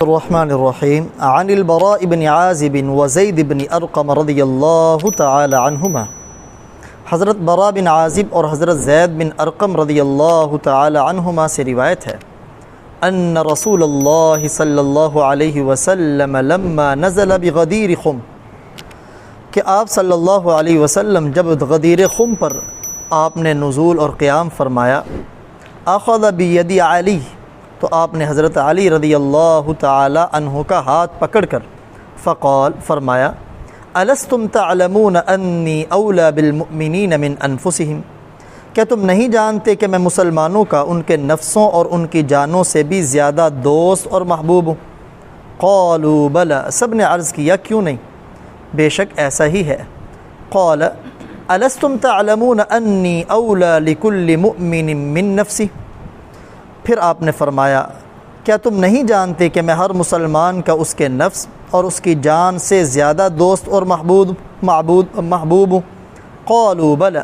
الرحمن الرحیم عن البراء بن عازب وزید بن ارقم رضی اللہ تعالی عنہما، حضرت براء بن عازب اور حضرت زید بن ارقم رضی اللہ تعالی عنہما سے روایت ہے ان رسول اللہ صلی اللہ علیہ وسلم لما نزل بغدیر خم، کہ آپ صلی اللہ علیہ وسلم جب غدیر خم پر آپ نے نزول اور قیام فرمایا، اخذ بید علی، تو آپ نے حضرت علی رضی اللہ تعالی عنہ کا ہاتھ پکڑ کر فقال، فرمایا، الستم تعلمون انی اولی بالمؤمنین من انفسہم، کیا تم نہیں جانتے کہ میں مسلمانوں کا ان کے نفسوں اور ان کی جانوں سے بھی زیادہ دوست اور محبوب ہوں؟ قالوا بلی، سب نے عرض کیا کیوں نہیں، بے شک ایسا ہی ہے۔ قال الستم تعلمون انی اولی لکل مؤمن من نفسی، پھر آپ نے فرمایا، کیا تم نہیں جانتے کہ میں ہر مسلمان کا اس کے نفس اور اس کی جان سے زیادہ دوست اور محبوب ہوں؟ قالوا بلی،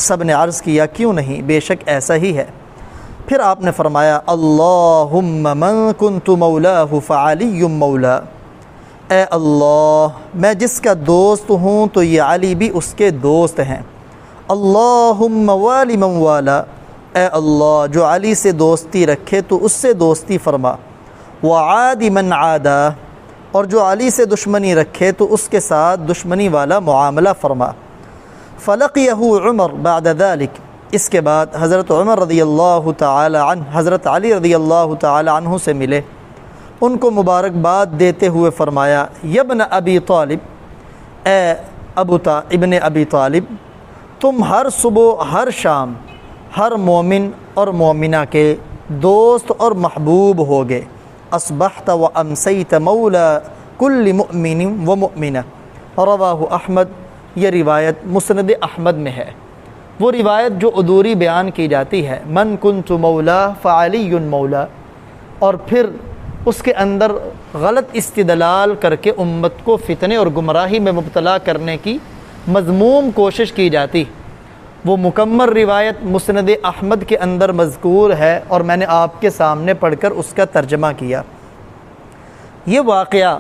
سب نے عرض کیا کیوں نہیں، بے شک ایسا ہی ہے۔ پھر آپ نے فرمایا، اللہم من کنت مولاہ فعلی مولا، اے اللہ میں جس کا دوست ہوں تو یہ علی بھی اس کے دوست ہیں۔ اللہم والی من والا، اے اللہ جو علی سے دوستی رکھے تو اس سے دوستی فرما۔ وعاد من عادا، اور جو علی سے دشمنی رکھے تو اس کے ساتھ دشمنی والا معاملہ فرما۔ فلقیہ عمر بعد ذلك، اس کے بعد حضرت عمر رضی اللہ تعالی عنہ حضرت علی رضی اللہ تعالی عنہ سے ملے، ان کو مبارکباد دیتے ہوئے فرمایا، یبن ابی طالب، اے ابن ابی طالب، تم ہر صبح ہر شام ہر مومن اور مومنہ کے دوست اور محبوب ہوگے۔ اصبحت و امسیت مولا کل مؤمن و مؤمنہ، رواہ احمد، یہ روایت مسند احمد میں ہے۔ وہ روایت جو عدوری بیان کی جاتی ہے، من کنت مولا فعلی مولا، اور پھر اس کے اندر غلط استدلال کر کے امت کو فتنے اور گمراہی میں مبتلا کرنے کی مذموم کوشش کی جاتی، وہ مکمل روایت مسند احمد کے اندر مذکور ہے اور میں نے آپ کے سامنے پڑھ کر اس کا ترجمہ کیا۔ یہ واقعہ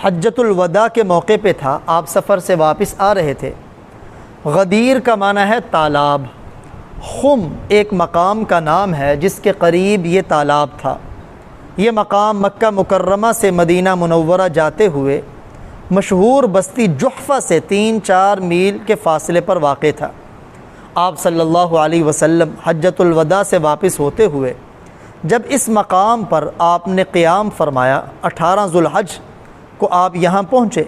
حجۃ الوداع کے موقع پہ تھا، آپ سفر سے واپس آ رہے تھے۔ غدیر کا معنی ہے تالاب، خم ایک مقام کا نام ہے جس کے قریب یہ تالاب تھا۔ یہ مقام مکہ مکرمہ سے مدینہ منورہ جاتے ہوئے مشہور بستی جحفہ سے 3-4 میل کے فاصلے پر واقع تھا۔ آپ صلی اللہ علیہ وسلم حجۃ الوداع سے واپس ہوتے ہوئے جب اس مقام پر آپ نے قیام فرمایا، 18 ذو الحج کو آپ یہاں پہنچے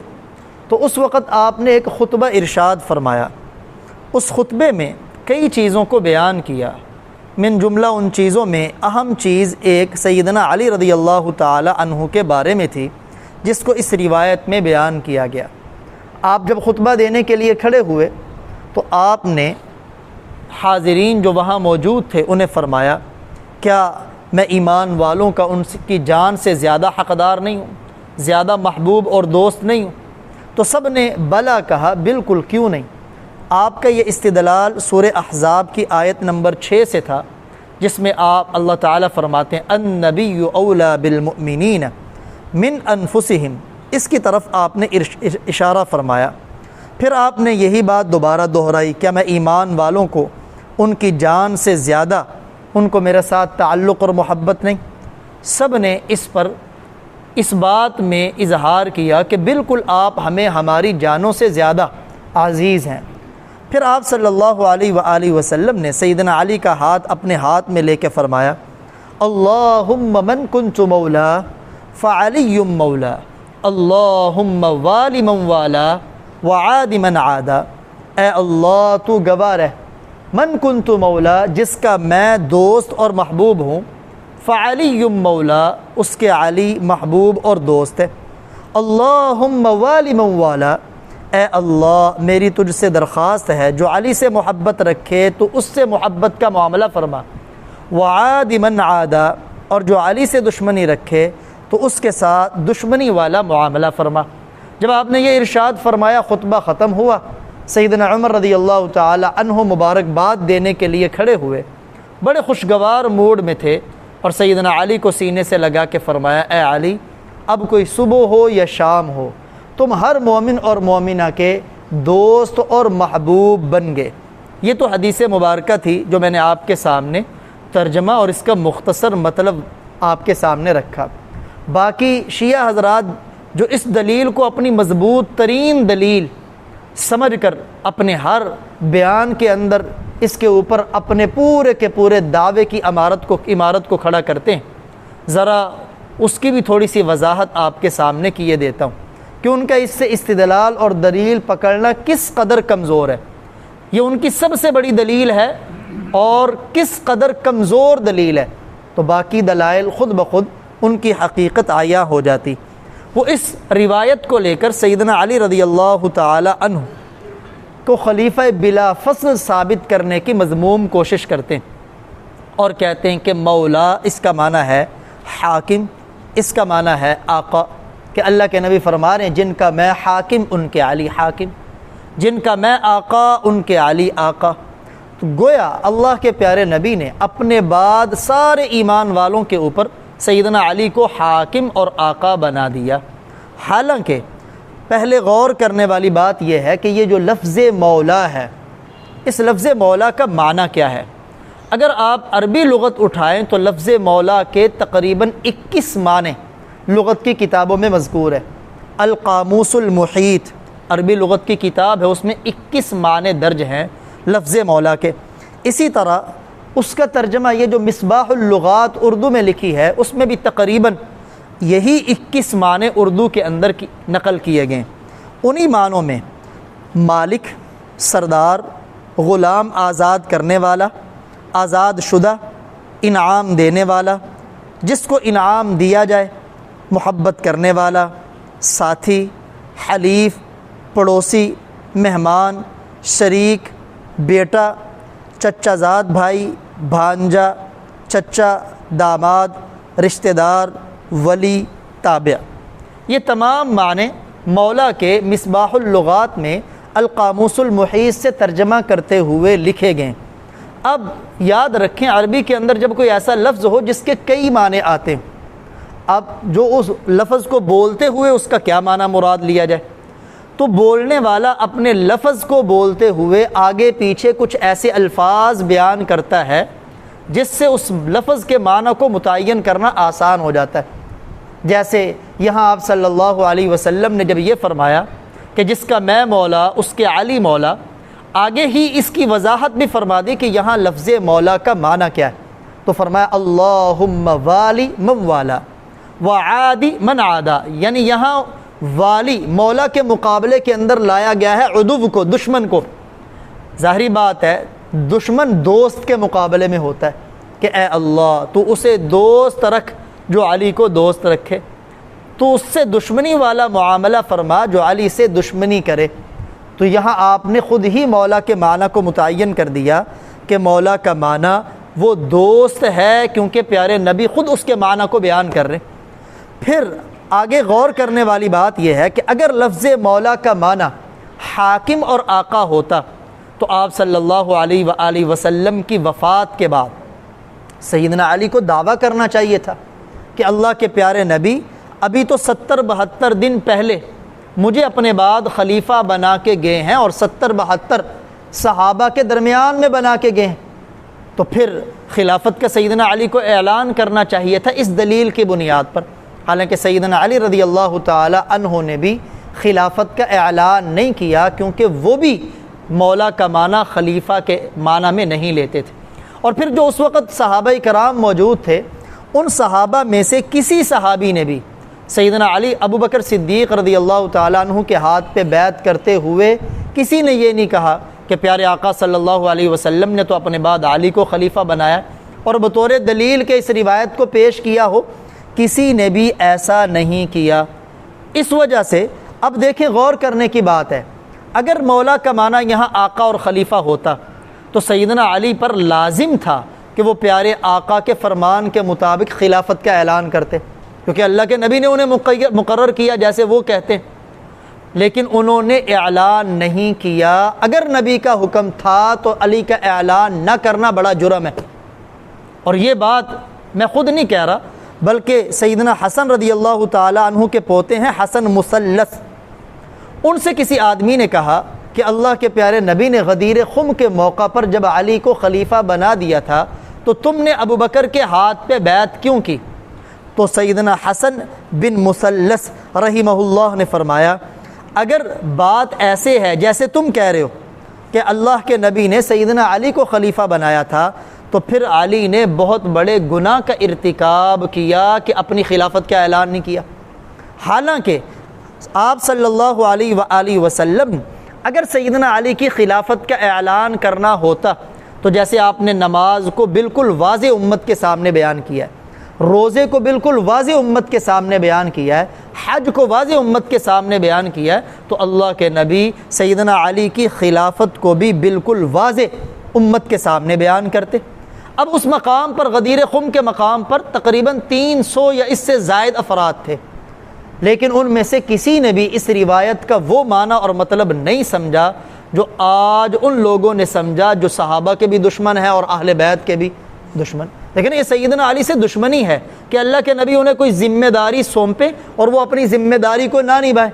تو اس وقت آپ نے ایک خطبہ ارشاد فرمایا۔ اس خطبے میں کئی چیزوں کو بیان کیا، من جملہ ان چیزوں میں اہم چیز ایک سیدنا علی رضی اللہ تعالی عنہ کے بارے میں تھی، جس کو اس روایت میں بیان کیا گیا۔ آپ جب خطبہ دینے کے لیے کھڑے ہوئے تو آپ نے حاضرین جو وہاں موجود تھے انہیں فرمایا، کیا میں ایمان والوں کا ان کی جان سے زیادہ حقدار نہیں ہوں، زیادہ محبوب اور دوست نہیں ہوں؟ تو سب نے بلا کہا، بالکل کیوں نہیں۔ آپ کا یہ استدلال سورہ احزاب کی آیت نمبر 6 سے تھا، جس میں آپ اللہ تعالیٰ فرماتے ہیں النبی اولی بالمؤمنین من انفسہم، اس کی طرف آپ نے اشارہ فرمایا۔ پھر آپ نے یہی بات دوبارہ دہرائی، کیا میں ایمان والوں کو ان کی جان سے زیادہ ان کو میرے ساتھ تعلق اور محبت نہیں؟ سب نے اس بات میں اظہار کیا کہ بالکل آپ ہمیں ہماری جانوں سے زیادہ عزیز ہیں۔ پھر آپ صلی اللہ علیہ وآلہ وسلم نے سیدنا علی کا ہاتھ اپنے ہاتھ میں لے کے فرمایا، اللہم من کنت مولا فعلی مولا، اللہم والی من والا وعاد من عادا، اے اللہ تو گواہ رہ، من کنت مولا جس کا میں دوست اور محبوب ہوں، فعلی مولا اس کے علی محبوب اور دوست ہے، اللہم والی من والا، اے اللہ میری تجھ سے درخواست ہے جو علی سے محبت رکھے تو اس سے محبت کا معاملہ فرما، وعاد من عادا، اور جو علی سے دشمنی رکھے تو اس کے ساتھ دشمنی والا معاملہ فرما۔ جب آپ نے یہ ارشاد فرمایا، خطبہ ختم ہوا، سیدنا عمر رضی اللہ تعالی عنہ مبارکباد دینے کے لیے کھڑے ہوئے، بڑے خوشگوار موڈ میں تھے، اور سیدنا علی کو سینے سے لگا کے فرمایا، اے علی، اب کوئی صبح ہو یا شام ہو، تم ہر مومن اور مومنہ کے دوست اور محبوب بن گئے۔ یہ تو حدیث مبارکہ تھی جو میں نے آپ کے سامنے ترجمہ اور اس کا مختصر مطلب آپ کے سامنے رکھا۔ باقی شیعہ حضرات جو اس دلیل کو اپنی مضبوط ترین دلیل سمجھ کر اپنے ہر بیان کے اندر اس کے اوپر اپنے پورے کے پورے دعوے کی عمارت کو کھڑا کرتے ہیں، ذرا اس کی بھی تھوڑی سی وضاحت آپ کے سامنے کیے دیتا ہوں کہ ان کا اس سے استدلال اور دلیل پکڑنا کس قدر کمزور ہے۔ یہ ان کی سب سے بڑی دلیل ہے اور کس قدر کمزور دلیل ہے، تو باقی دلائل خود بخود ان کی حقیقت عیاں ہو جاتی۔ وہ اس روایت کو لے کر سیدنا علی رضی اللہ تعالی عنہ کو خلیفہ بلا فصل ثابت کرنے کی مذموم کوشش کرتے ہیں اور کہتے ہیں کہ مولا اس کا معنی ہے حاکم، اس کا معنی ہے آقا، کہ اللہ کے نبی فرما رہے ہیں جن کا میں حاکم ان کے علی حاکم، جن کا میں آقا ان کے علی آقا۔ تو گویا اللہ کے پیارے نبی نے اپنے بعد سارے ایمان والوں کے اوپر سیدنا علی کو حاکم اور آقا بنا دیا۔ حالانکہ پہلے غور کرنے والی بات یہ ہے کہ یہ جو لفظ مولا ہے، اس لفظ مولا کا معنی کیا ہے؟ اگر آپ عربی لغت اٹھائیں تو لفظ مولا کے تقریباً 21 معنی لغت کی کتابوں میں مذکور ہے۔ القاموس المحیط عربی لغت کی کتاب ہے، اس میں 21 معنی درج ہیں لفظ مولا کے۔ اسی طرح اس کا ترجمہ یہ جو مصباح اللغات اردو میں لکھی ہے، اس میں بھی تقریباً یہی 21 معنی اردو کے اندر نقل کیے گئے۔ انہی معنوں میں مالک، سردار، غلام آزاد کرنے والا، آزاد شدہ، انعام دینے والا، جس کو انعام دیا جائے، محبت کرنے والا، ساتھی، حلیف، پڑوسی، مہمان، شریک، بیٹا، چچا زاد بھائی، بھانجا، چچا، داماد، رشتہ دار، ولی، تابع، یہ تمام معنی مولا کے مصباح اللغات میں القاموس المحیط سے ترجمہ کرتے ہوئے لکھے گئے۔ اب یاد رکھیں عربی کے اندر جب کوئی ایسا لفظ ہو جس کے کئی معنی آتے ہیں، اب جو اس لفظ کو بولتے ہوئے اس کا کیا معنی مراد لیا جائے، تو بولنے والا اپنے لفظ کو بولتے ہوئے آگے پیچھے کچھ ایسے الفاظ بیان کرتا ہے جس سے اس لفظ کے معنی کو متعین کرنا آسان ہو جاتا ہے۔ جیسے یہاں آپ صلی اللہ علیہ وسلم نے جب یہ فرمایا کہ جس کا میں مولا اس کے علی مولا، آگے ہی اس کی وضاحت بھی فرما دی کہ یہاں لفظ مولا کا معنی کیا ہے، تو فرمایا اللہم والی من والا وعادی من عادا، یعنی یہاں والی مولا کے مقابلے کے اندر لایا گیا ہے عدو کو، دشمن کو۔ ظاہری بات ہے دشمن دوست کے مقابلے میں ہوتا ہے کہ اے اللہ تو اسے دوست رکھ جو علی کو دوست رکھے، تو اس سے دشمنی والا معاملہ فرما جو علی سے دشمنی کرے۔ تو یہاں آپ نے خود ہی مولا کے معنی کو متعین کر دیا کہ مولا کا معنی وہ دوست ہے، کیونکہ پیارے نبی خود اس کے معنی کو بیان کر رہے۔ پھر آگے غور کرنے والی بات یہ ہے کہ اگر لفظ مولا کا معنی حاکم اور آقا ہوتا تو آپ صلی اللہ علیہ وآلہ وسلم کی وفات کے بعد سیدنا علی کو دعویٰ کرنا چاہیے تھا کہ اللہ کے پیارے نبی ابھی تو 70-72 دن پہلے مجھے اپنے بعد خلیفہ بنا کے گئے ہیں اور 70-72 صحابہ کے درمیان میں بنا کے گئے ہیں، تو پھر خلافت کا سیدنا علی کو اعلان کرنا چاہیے تھا اس دلیل کی بنیاد پر۔ حالانکہ سیدنا علی رضی اللہ تعالی عنہ نے بھی خلافت کا اعلان نہیں کیا، کیونکہ وہ بھی مولا کا معنی خلیفہ کے معنی میں نہیں لیتے تھے۔ اور پھر جو اس وقت صحابہ کرام موجود تھے، ان صحابہ میں سے کسی صحابی نے بھی سیدنا علی ابو بکر صدیق رضی اللہ تعالیٰ عنہ کے ہاتھ پہ بیعت کرتے ہوئے کسی نے یہ نہیں کہا کہ پیارے آقا صلی اللہ علیہ وسلم نے تو اپنے بعد علی کو خلیفہ بنایا اور بطور دلیل کے اس روایت کو پیش کیا ہو، کسی نے بھی ایسا نہیں کیا۔ اس وجہ سے اب دیکھیں غور کرنے کی بات ہے، اگر مولا کا معنی یہاں آقا اور خلیفہ ہوتا تو سیدنا علی پر لازم تھا کہ وہ پیارے آقا کے فرمان کے مطابق خلافت کا اعلان کرتے، کیونکہ اللہ کے نبی نے انہیں مقرر کیا جیسے وہ کہتے ہیں، لیکن انہوں نے اعلان نہیں کیا۔ اگر نبی کا حکم تھا تو علی کا اعلان نہ کرنا بڑا جرم ہے، اور یہ بات میں خود نہیں کہہ رہا، بلکہ سیدنا حسن رضی اللہ تعالیٰ عنہ کے پوتے ہیں حسن مثلث، ان سے کسی آدمی نے کہا کہ اللہ کے پیارے نبی نے غدیر خم کے موقع پر جب علی کو خلیفہ بنا دیا تھا تو تم نے ابو بکر کے ہاتھ پہ بیعت کیوں کی؟ تو سیدنا حسن بن مثلث رحمہ اللہ نے فرمایا، اگر بات ایسے ہے جیسے تم کہہ رہے ہو کہ اللہ کے نبی نے سیدنا علی کو خلیفہ بنایا تھا، تو پھر علی نے بہت بڑے گناہ کا ارتکاب کیا کہ اپنی خلافت کا اعلان نہیں کیا۔ حالانکہ آپ صلی اللہ علیہ وآلہ وسلم اگر سیدنا علی کی خلافت کا اعلان کرنا ہوتا تو جیسے آپ نے نماز کو بالکل واضح امت کے سامنے بیان کیا ہے، روزے کو بالکل واضح امت کے سامنے بیان کیا ہے، حج کو واضح امت کے سامنے بیان کیا ہے، تو اللہ کے نبی سیدنا علی کی خلافت کو بھی بالکل واضح امت کے سامنے بیان کرتے۔ اب اس مقام پر غدیر خم کے مقام پر تقریباً 300 یا اس سے زائد افراد تھے، لیکن ان میں سے کسی نے بھی اس روایت کا وہ معنی اور مطلب نہیں سمجھا جو آج ان لوگوں نے سمجھا جو صحابہ کے بھی دشمن ہیں اور اہل بیت کے بھی دشمن۔ لیکن یہ سیدنا علی سے دشمنی ہے کہ اللہ کے نبی انہیں کوئی ذمہ داری سونپے اور وہ اپنی ذمہ داری کو نہ نبھائے۔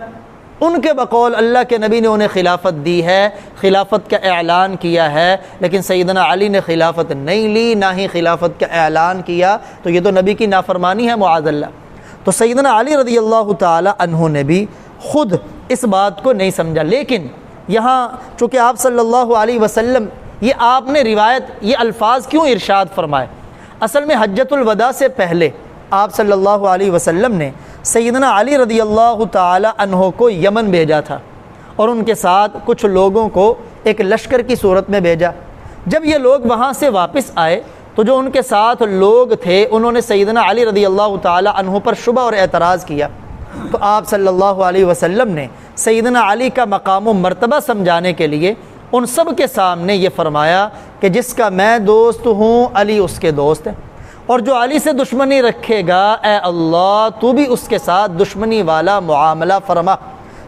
ان کے بقول اللہ کے نبی نے انہیں خلافت دی ہے، خلافت کا اعلان کیا ہے، لیکن سیدنا علی نے خلافت نہیں لی، نہ ہی خلافت کا اعلان کیا، تو یہ تو نبی کی نافرمانی ہے معاذ اللہ۔ تو سیدنا علی رضی اللہ تعالی عنہ نے بھی خود اس بات کو نہیں سمجھا، لیکن یہاں چونکہ آپ صلی اللہ علیہ وسلم یہ آپ نے روایت یہ الفاظ کیوں ارشاد فرمائے؟ اصل میں حجۃ الوداع سے پہلے آپ صلی اللہ علیہ وسلم نے سیدنا علی رضی اللہ تعالی عنہ کو یمن بھیجا تھا اور ان کے ساتھ کچھ لوگوں کو ایک لشکر کی صورت میں بھیجا۔ جب یہ لوگ وہاں سے واپس آئے تو جو ان کے ساتھ لوگ تھے انہوں نے سیدنا علی رضی اللہ تعالی عنہ پر شبہ اور اعتراض کیا، تو آپ صلی اللہ علیہ وسلم نے سیدنا علی کا مقام و مرتبہ سمجھانے کے لیے ان سب کے سامنے یہ فرمایا کہ جس کا میں دوست ہوں علی اس کے دوست ہیں، اور جو علی سے دشمنی رکھے گا اے اللہ تو بھی اس کے ساتھ دشمنی والا معاملہ فرما۔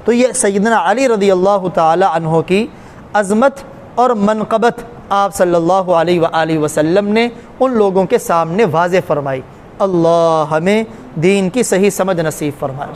تو یہ سیدنا علی رضی اللہ تعالی عنہ کی عظمت اور منقبت آپ صلی اللہ علیہ وآلہ وسلم نے ان لوگوں کے سامنے واضح فرمائی۔ اللہ ہمیں دین کی صحیح سمجھ نصیب فرمائے۔